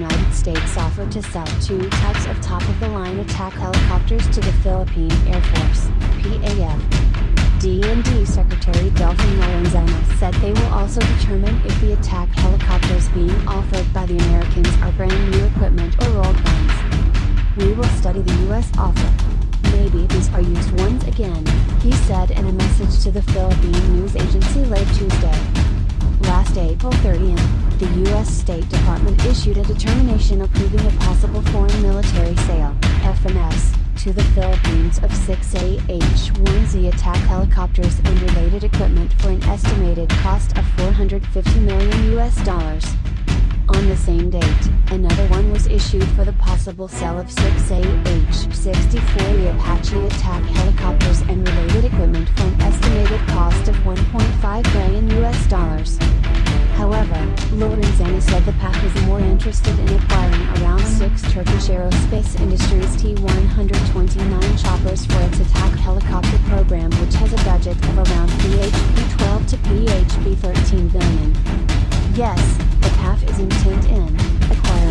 United States offered to sell 2 types of top-of-the-line attack helicopters to the Philippine Air Force, PAF. DND Secretary Delfin Lorenzana said they will also determine if the attack helicopters being offered by the Americans are brand new equipment or old ones. "We will study the U.S. offer. Maybe these are used ones again," he said in a message to the Philippine News Agency late Tuesday. Last April 30th, the U.S. State Department issued a determination approving a possible foreign military sale, FMS, to the Philippines of 6 AH-1Z attack helicopters and related equipment for an estimated cost of $450 million. On the same date, another one was issued for the possible sale of 6 AH-64 Apache attack helicopters and related equipment for an estimated cost of $1.5 billion. However, Lorenzana said the PAF was more interested in acquiring around 6 Turkish Aerospace Industries T-129 choppers for its attack helicopter program, which has a budget of around PHP-12 to PHP-13 billion. Yes, the PAF is intent in acquiring